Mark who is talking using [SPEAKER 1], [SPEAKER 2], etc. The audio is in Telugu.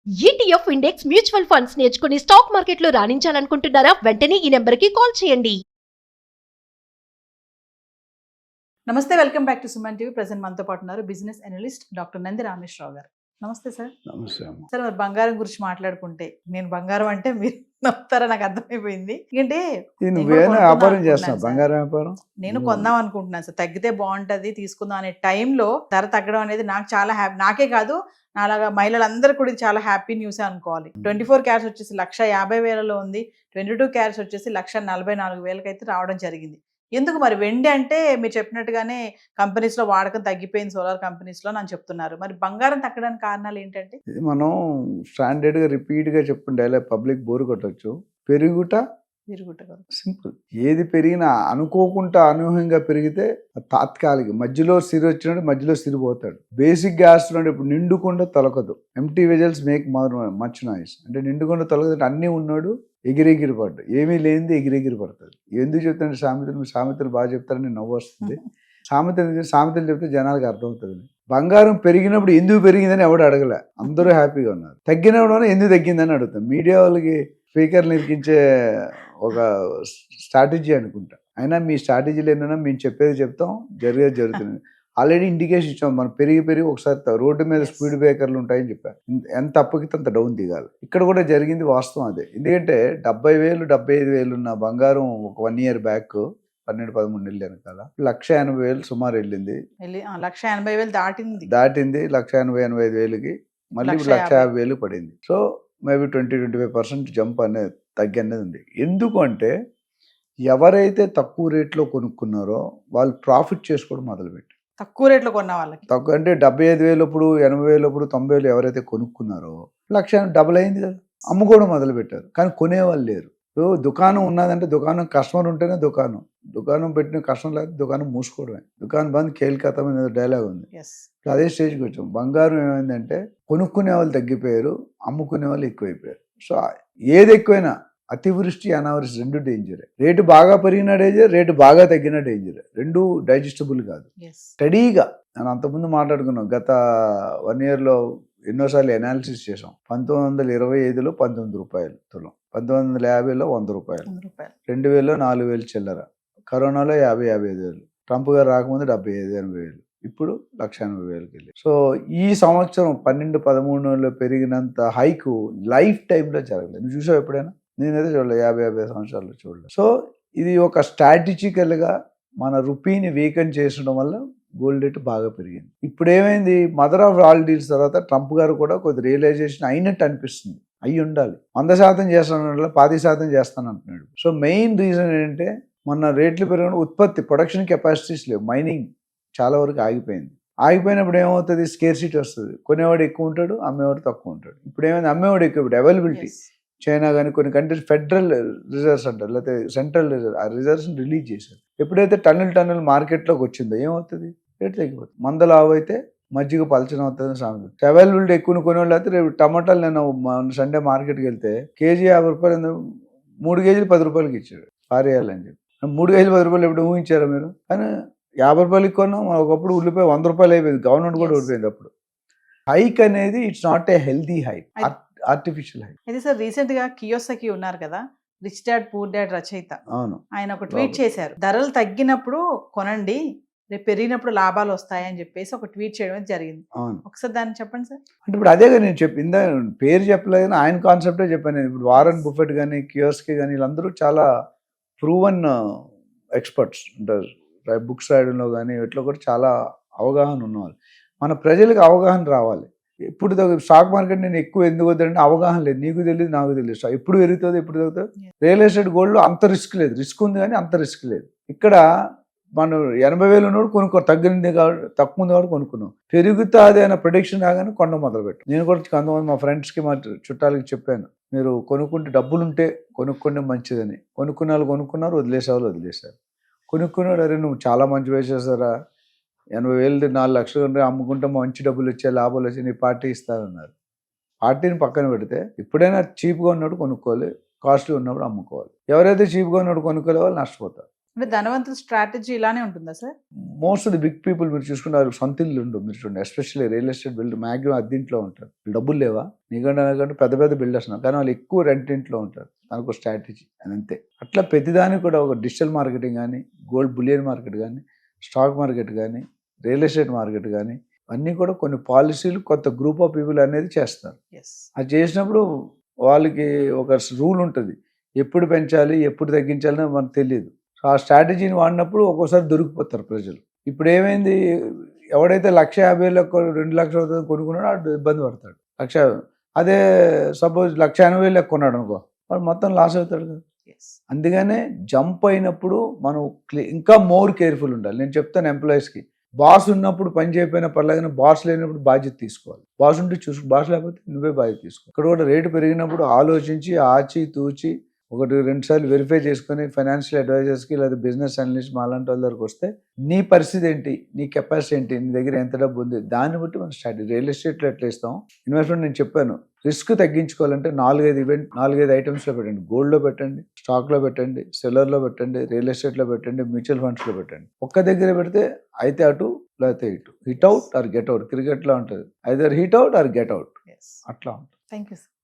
[SPEAKER 1] ఈటీఎఫ్ ఇండెక్స్ మ్యూచువల్ ఫండ్స్ నేర్చుకుని స్టాక్ మార్కెట్లో రాణించాలనుకుంటున్నారా? వెంటనే ఈ నెంబర్కి కాల్ చేయండి.
[SPEAKER 2] నమస్తే, welcome back to Suman TV. Present మనతో పాటు ఉన్నారు business analyst doctor Nandi Rameshwar Rao గారు. నమస్తే సార్.
[SPEAKER 3] నమస్తే అమ్మ.
[SPEAKER 2] సార్, మరి బంగారం గురించి మాట్లాడుకుంటే, నేను బంగారం అంటే మీరు నమ్ముతారా నాకు అర్థమైపోయింది. ఎందుకంటే
[SPEAKER 3] నువ్వేనా వ్యాపారం చేస్తున్నావు? బంగారం వ్యాపారం
[SPEAKER 2] నేను కొందాం అనుకుంటున్నాను సార్. తగ్గితే బాగుంటది, తీసుకుందాం అనే టైంలో ధర తగ్గడం అనేది నాకు చాలా హ్యాపీ. నాకే కాదు, నాలాగా మహిళలందరూ కూడా ఇది చాలా హ్యాపీ న్యూస్ అనుకోవాలి. 24 క్యారెట్స్ వచ్చేసి 1,50,000 ఉంది. 22 క్యారెట్స్ వచ్చేసి 1,44,000 అయితే రావడం జరిగింది. ఎందుకు మరి వెండి అంటే మీరు చెప్పినట్టుగానే కంపెనీస్లో వాడకం తగ్గిపోయింది, సోలార్ కంపెనీస్లో అని చెప్తున్నారు. మరి బంగారం తగ్గడానికి కారణాలు ఏంటంటే?
[SPEAKER 3] ఇది మనం స్టాండర్డ్గా రిపీట్గా చెప్పుకుంటే ఇలా పబ్లిక్ బోరు కొట్టచ్చు. పెరుగుట సింపుల్. ఏది పెరిగినా అనుకోకుండా అనూహ్యంగా పెరిగితే తాత్కాలిక, మధ్యలో సిరి వచ్చినట్టు మధ్యలో సిరిపోతాడు. బేసిక్ గ్యాస్ ఇప్పుడు నిండుకుండా తొలకదు. Empty vessels make much noise. అంటే నిండుకుండా తొలగదు, అన్నీ ఉన్నాడు ఎగిరెగిరి పడ్డు, ఏమీ లేనిది ఎగిరెగిరి పడుతుంది. ఎందుకు చెప్తాను సామెతలు బాగా చెప్తారని నవ్వు వస్తుంది. సామెతలు చెప్తే జనాలకు అర్థమవుతుంది. బంగారం పెరిగినప్పుడు ఎందుకు పెరిగిందని ఎవడు అడగలే, అందరూ హ్యాపీగా ఉన్నారు. తగ్గినప్పుడు ఎందుకు తగ్గిందని అడుగుతాం. మీడియా వాళ్ళకి స్పీకర్లు ఇరికించే ఒక స్ట్రాటజీ అనుకుంటా. అయినా మీ స్ట్రాటజీలు ఏంటన్నా మేము చెప్పేది చెప్తాం, జరిగేది జరుగుతుంది. ఆల్రెడీ ఇండికేషన్ ఇచ్చాం. మనం పెరిగి ఒకసారి రోడ్డు మీద స్పీడ్ బ్రేకర్లు ఉంటాయని చెప్పారు. ఎంత అప్పకితే అంత డౌన్ దిగాలి. ఇక్కడ కూడా జరిగింది వాస్తవం అదే. ఎందుకంటే 70,000 75,000 ఉన్న బంగారం ఒక 1 year బ్యాక్ 12-13 నెలలు వెనకాల 1,80,000 సుమారు వెళ్ళింది.
[SPEAKER 2] 1,80,000 దాటింది.
[SPEAKER 3] 1,80,000-1,85,000కి మళ్ళీ 1,50,000 పడింది. సో మేబీ 20-25% జంప్ అనేది తగ్గి అనేది ఉంది. ఎందుకు అంటే ఎవరైతే తక్కువ రేట్లో కొనుక్కున్నారో వాళ్ళు ప్రాఫిట్ చేసుకోవడం మొదలుపెట్టారు.
[SPEAKER 2] తక్కువ రేట్లో కొన్న వాళ్ళకి
[SPEAKER 3] తక్కువ అంటే 75,000 అప్పుడు 80,000 అప్పుడు 90,000 ఎవరైతే కొనుక్కున్నారో 1,00,000 డబుల్ అయింది కదా, అమ్ముకోవడం మొదలు పెట్టారు. కానీ కొనేవాళ్ళు లేరు. దుకాణం ఉన్నదంటే దుకాణం కస్టమర్ ఉంటేనే దుకాణం పెట్టిన కస్టమర్ లేకపోతే దుకాణం మూసుకోవడమే. దుకాణం బంద్ కేల్కతం అనేది డైలాగ్ ఉంది. అదే స్టేజ్కి వచ్చాం. బంగారం ఏమైందంటే కొనుక్కునే వాళ్ళు తగ్గిపోయారు, అమ్ముకునే వాళ్ళు ఎక్కువైపోయారు. సో ఏది ఎక్కువైనా అతివృష్టి అనావృష్టి రెండు డేంజరే. రేటు బాగా పెరిగిన డేంజర్, రేటు బాగా తగ్గిన డేంజర్. రెండు డైజెస్టబుల్ కాదు. స్టడీగా నేను అంతకుముందు మాట్లాడుకున్నాం. గత 1 yearలో ఎన్నోసార్లు అనాలిసిస్ చేసాం. 1925లో 19 రూపాయలు తులం, 1950లో 100 రూపాయలు, 2000లో 4,000 చిల్లర, కరోనాలో 50,000-55,000, ట్రంప్ గారు రాకముందు 75,000-80,000, ఇప్పుడు 1,80,000కి వెళ్ళి. సో ఈ సంవత్సరం 12-13లో పెరిగినంత హైకు లైఫ్ టైంలో జరగలేదు. నువ్వు చూసావు ఎప్పుడైనా? నేనైతే చూడలేదు, 50 సంవత్సరాలు చూడలేదు. సో ఇది ఒక స్ట్రాటజికల్గా మన రూపీని వీకెండ్ చేసడం వల్ల గోల్డ్ రేట్ బాగా పెరిగింది. ఇప్పుడు ఏమైంది, మదర్ ఆఫ్ ఆల్ డీల్స్ తర్వాత ట్రంప్ గారు కూడా కొద్ది రియలైజేషన్ అయినట్టు అనిపిస్తుంది. అయ్యి ఉండాలి. 100% చేస్తాను, 10% చేస్తాను అంటున్నాడు. సో మెయిన్ రీజన్ ఏంటంటే మొన్న రేట్లు పెరిగిన ఉత్పత్తి ప్రొడక్షన్ కెపాసిటీస్ లేవు. మైనింగ్ చాలా వరకు ఆగిపోయింది. ఆగిపోయినప్పుడు ఏమవుతుంది, స్కేర్సిటీ వస్తుంది. కొనేవాడు ఎక్కువ ఉంటాడు, అమ్మేవాడు తక్కువ ఉంటాడు. ఇప్పుడు ఏమైంది, అమ్మేవాడు ఎక్కువ. ఇప్పుడు అవైలబిలిటీ చైనా కానీ కొన్ని కంట్రీస్ ఫెడరల్ రిజర్వ్స్ అంటారు, లేకపోతే సెంట్రల్ రిజర్వ్, ఆ రిజర్వ్స్ని రిలీజ్ చేశారు. ఎప్పుడైతే టన్నులు మార్కెట్లోకి వచ్చిందో ఏమవుతుంది, రేటు తగ్గిపోతుంది. మందలు ఆవైతే మజ్జిగ పలచన అవుతుంది సామెత. అవైలబిలిటీ ఎక్కువ కొనేవాళ్ళు అయితే రేపు టమాటాలు నేను సండే మార్కెట్కి వెళ్తే కేజీ 50 రూపాయలు, 3 కేజీలు 10 రూపాయలకి ఇచ్చాడు పారేయాలని చెప్పి. 3 కేజీలు 10 రూపాయలు ఎప్పుడు ఊహించారా మీరు? కానీ 50 రూపాయలకి కొన్నాం. ఒకప్పుడు ఉల్లిపాయ 100 రూపాయలు అయిపోయింది. గవర్నమెంట్ కూడా ఓడిపోయింది. అప్పుడు హైక్ అనేది it's not a healthy hike, artificial hike.
[SPEAKER 2] అయితే సార్ రీసెంట్ గా కియోసాకి ఉన్నారు కదా, రిచ్ డాడ్ పూర్ డాడ్ రచయిత.
[SPEAKER 3] అవును,
[SPEAKER 2] ఆయన ఒక ట్వీట్ చేశారు. ధరలు తగ్గినప్పుడు కొనండి, రేపు పెరిగినప్పుడు లాభాలు వస్తాయని చెప్పేసి ఒక ట్వీట్ చేయడం జరిగింది.
[SPEAKER 3] అవును,
[SPEAKER 2] ఒకసారి దాన్ని చెప్పండి సార్.
[SPEAKER 3] అంటే ఇప్పుడు అదే నేను చెప్పిందా, పేరు చెప్పలేదు కానీ ఆయన కాన్సెప్టే చెప్పాను నేను. ఇప్పుడు వారన్ బుఫెట్ కానీ కియోస్కి కానీ వీళ్ళందరూ చాలా ప్రూవన్ ఎక్స్పర్ట్స్ ఉంటారు. బుక్స్ రాయడంలో కానీ ఇట్లా కూడా చాలా అవగాహన ఉన్నవాళ్ళు. మన ప్రజలకు అవగాహన రావాలి. ఇప్పుడు స్టాక్ మార్కెట్ నేను ఎక్కువ ఎందుకు వద్దంటే అవగాహన లేదు. నీకు తెలియదు, నాకు తెలియదు. ఎప్పుడు పెరుగుతుంది, ఎప్పుడు తగ్గుతుంది. రియల్ ఎస్టేట్ గోల్డ్లో అంత రిస్క్ లేదు. రిస్క్ ఉంది కానీ అంత రిస్క్ లేదు. ఇక్కడ మనం 80,000 ఉన్నప్పుడు కొనుక్కో, తగ్గింది కాబట్టి తక్కువ ఉంది కాబట్టి కొనుక్కున్నాం. పెరుగుతుంది అనే ప్రొడిక్షన్ రాగానే కొండ మొదలుపెట్టు. నేను కూడా కొంతమంది మా ఫ్రెండ్స్కి, మా చుట్టాలకి చెప్పాను, మీరు కొనుక్కుంటే డబ్బులుంటే కొనుక్కుంటే మంచిదని. కొనుక్కున్న వాళ్ళు కొనుక్కున్నారు, వదిలేసేవాళ్ళు వదిలేశారు. కొనుక్కున్నాడు, అరే నువ్వు చాలా మంచి వేసేసారా, 80,000 4 లక్షలు అమ్ముకుంటే మంచి డబ్బులు వచ్చాయి, లాభాలు వచ్చాయి, నీ పార్టీ ఇస్తానన్నారు. పార్టీని పక్కన పెడితే ఎప్పుడైనా చీప్గా ఉన్నప్పుడు కొనుక్కోవాలి, కాస్ట్లీ ఉన్నప్పుడు అమ్ముకోవాలి. ఎవరైతే చీప్గా ఉన్నప్పుడు కొనుక్కోలే వాళ్ళు నష్టపోతారు.
[SPEAKER 2] అంటే ధనవంతుల స్ట్రాటజీ ఇలానే ఉంటుందా sir?
[SPEAKER 3] Most of the big people మీరు చూసుకున్నారు సొంత ఇల్లు ఉండవు మీరు చూడండి, especially real estate builder maximum అద్దెంట్లో ఉంటారు. డబ్బులు లేవా నీకంటే పెద్ద పెద్ద బిల్డర్స్ కానీ వాళ్ళు ఎక్కువ రెంట్ ఇంట్లో ఉంటారు. దానికి ఒక స్ట్రాటజీ అని అంతే. అట్లా ప్రతిదానికి కూడా ఒక డిజిటల్ మార్కెటింగ్ కానీ, గోల్డ్ బులియన్ మార్కెట్ కానీ, స్టాక్ మార్కెట్ కానీ, రియల్ ఎస్టేట్ మార్కెట్ కానీ అన్నీ కూడా కొన్ని పాలసీలు కొత్త గ్రూప్ ఆఫ్ పీపుల్ అనేది చేస్తారు. అది చేసినప్పుడు వాళ్ళకి ఒక రూల్ ఉంటుంది, ఎప్పుడు పెంచాలి ఎప్పుడు తగ్గించాలని మనకు తెలియదు. సో ఆ స్ట్రాటజీని వాడినప్పుడు ఒక్కోసారి దొరికిపోతారు ప్రజలు. ఇప్పుడు ఏమైంది, ఎవడైతే 1,50,000 2 లక్షలు అవుతుంది కొనుక్కున్నాడో వాడు ఇబ్బంది పడతాడు. అదే సపోజ్ 1,80,000 కొన్నాడు అనుకో, వాడు మొత్తం లాస్ అవుతాడు కదా. అందుకనే జంప్ అయినప్పుడు మనం ఇంకా మోర్ కేర్ఫుల్ ఉండాలి. నేను చెప్తాను ఎంప్లాయీస్కి, బాస్ ఉన్నప్పుడు పని చేయకపోయినా పర్లేదు కానీ బాస్ లేనప్పుడు బాధ్యత తీసుకోవాలి. బాస్ ఉంటే బాస్ లేకపోతే నువ్వే బాధ్యత తీసుకో. ఇక్కడ కూడా రేటు పెరిగినప్పుడు ఆలోచించి ఆచి తూచి 1-2 సార్లు వెరిఫై చేసుకొని ఫైనాన్షియల్ అడ్వైజర్స్కి లేదా బిజినెస్ అనలిస్ట్ మాలాంటి వాళ్ళ దగ్గరకు వస్తే నీ పరిస్థితి ఏంటి, నీ కెపాసిటీ ఏంటి, నీ దగ్గర ఎంత డబ్బు ఉంది, దాన్ని బట్టి మనం స్టార్ట్. రియల్ ఎస్టేట్లో ఎట్లా ఇస్తాం ఇన్వెస్ట్మెంట్, నేను చెప్పాను రిస్క్ తగ్గించుకోవాలంటే 4-5 ఐటమ్స్లో పెట్టండి. గోల్డ్లో పెట్టండి, స్టాక్లో పెట్టండి, సెల్లర్లో పెట్టండి, రియల్ ఎస్టేట్లో పెట్టండి, మ్యూచువల్ ఫండ్స్లో పెట్టండి. ఒక్క దగ్గర పెడితే అయితే అటు లేకపోతే ఇటు, hit out or get out. క్రికెట్లో ఉంటుంది, either hit out or get out, అట్లా ఉంటుంది.
[SPEAKER 2] Thank you sir.